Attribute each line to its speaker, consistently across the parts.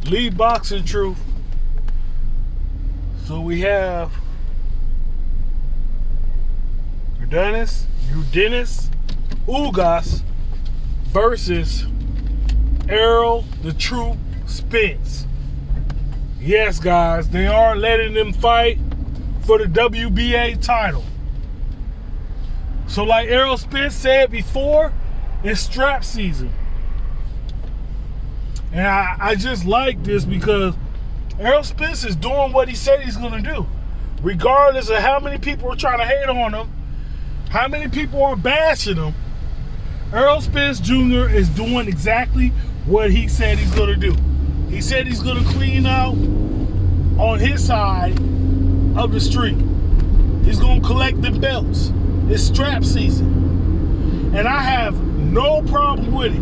Speaker 1: Lead Boxing Truth. So we have Dennis Ugas versus Errol the Truth Spence. Yes, guys, they are letting them fight for the WBA title. So like Errol Spence said before, it's strap season. And I just like this because Errol Spence is doing what he said he's going to do. Regardless of how many people are trying to hate on him, how many people are bashing him, Errol Spence Jr. is doing exactly what he said he's going to do. He said he's going to clean out on his side of the street. He's going to collect the belts. It's strap season. And I have no problem with it.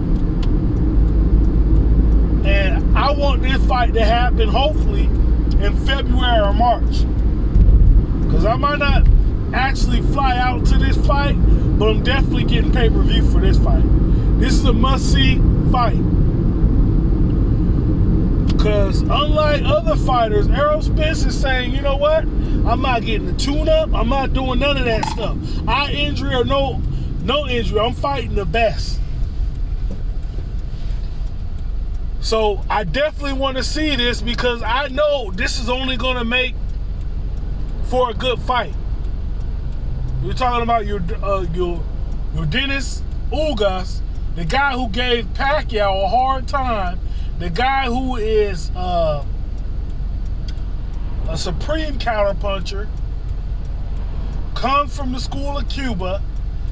Speaker 1: And I want this fight to happen hopefully in February or March. Because I might not actually fly out to this fight, but I'm definitely getting pay-per-view for this fight. This is a must-see fight. Because unlike other fighters, Errol Spence is saying, you know what? I'm not getting the tune-up. I'm not doing none of that stuff. Eye injury or no injury, I'm fighting the best. So I definitely want to see this because I know this is only going to make for a good fight. We're talking about your Dennis Ugas, the guy who gave Pacquiao a hard time, the guy who is a supreme counterpuncher, comes from the school of Cuba,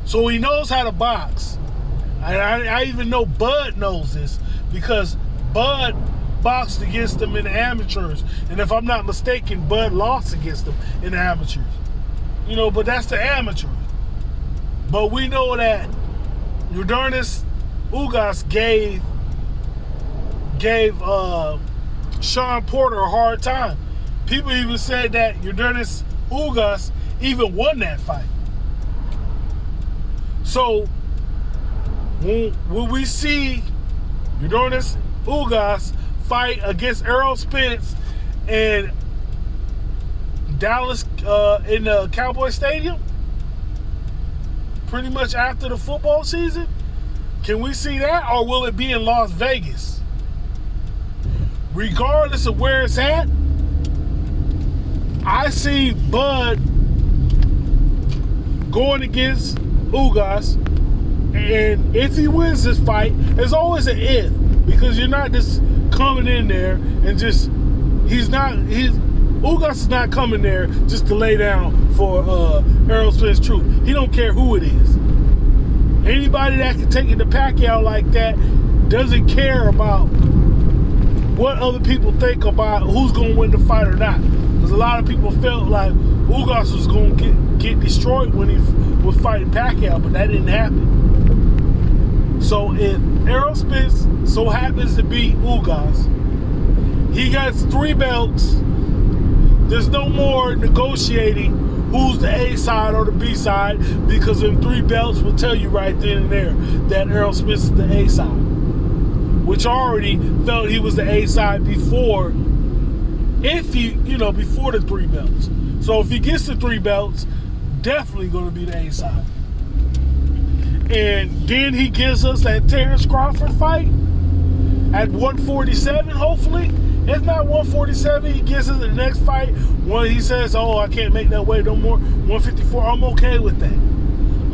Speaker 1: so he knows how to box. I even know Bud knows this because Bud boxed against him in the amateurs, and if I'm not mistaken, Bud lost against him in the amateurs. You know, but that's the amateurs. But we know that Dennis Ugas gave Sean Porter a hard time. People even said that Dennis Ugas even won that fight. So when we see Dennis Ugas fight against Errol Spence in Dallas in the Cowboy Stadium, pretty much after the football season, can we see that, or will it be in Las Vegas? Regardless of where it's at, I see Bud going against Ugas, and if he wins this fight, there's always an if, because you're not just coming in there and just, Ugas is not coming there just to lay down for Errol Spence Truth. He don't care who it is. Anybody that can take it to Pacquiao like that doesn't care about what other people think about who's going to win the fight or not. Because a lot of people felt like Ugas was going to get destroyed when he was fighting Pacquiao, but that didn't happen. So if Errol Spence so happens to beat Ugas, he gets 3 belts. There's no more negotiating who's the A side or the B side, because them 3 belts will tell you right then and there that Errol Spence is the A side, which I already felt he was the A side before, before the 3 belts. So if he gets the 3 belts, definitely going to be the A side. And then he gives us that Terrence Crawford fight at 147, hopefully. If not 147, he gets us the next fight when he says, oh, I can't make that weight no more, 154. I'm okay with that.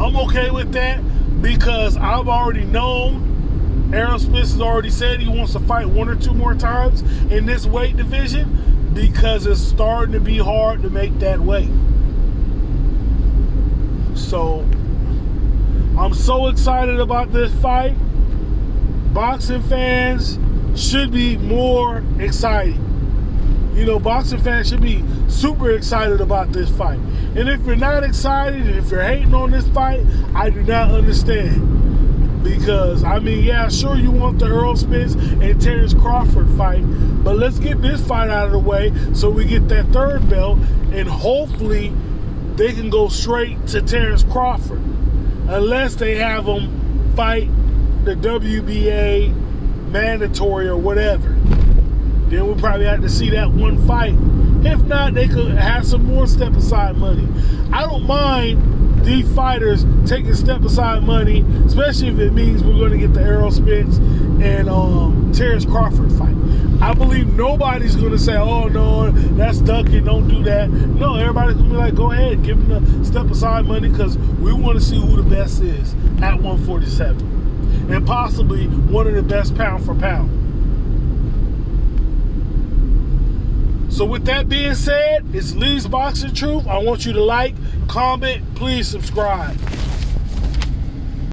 Speaker 1: I'm okay with that because I've already known Errol Spence has already said he wants to fight 1 or 2 more times in this weight division because it's starting to be hard to make that weight. So I'm so excited about this fight. Boxing fans should be more excited. Boxing fans should be super excited about this fight. And if you're not excited and if you're hating on this fight, I do not understand. Because, sure, you want the Errol Spence and Terrence Crawford fight, but let's get this fight out of the way so we get that 3rd belt, and hopefully they can go straight to Terrence Crawford. Unless they have him fight the WBA mandatory or whatever. then we'll probably have to see that one fight. If not, they could have some more step aside money. I don't mind these fighters taking step aside money, especially if it means we're going to get the Errol Spence and Terrence Crawford fight. I believe nobody's going to say, oh no, that's ducking, don't do that. No, everybody's going to be like, go ahead, give them the step aside money, because we want to see who the best is at 147. And possibly one of the best pound for pound. So with that being said, it's Lee's Boxing Truth. I want you to like, comment, please subscribe.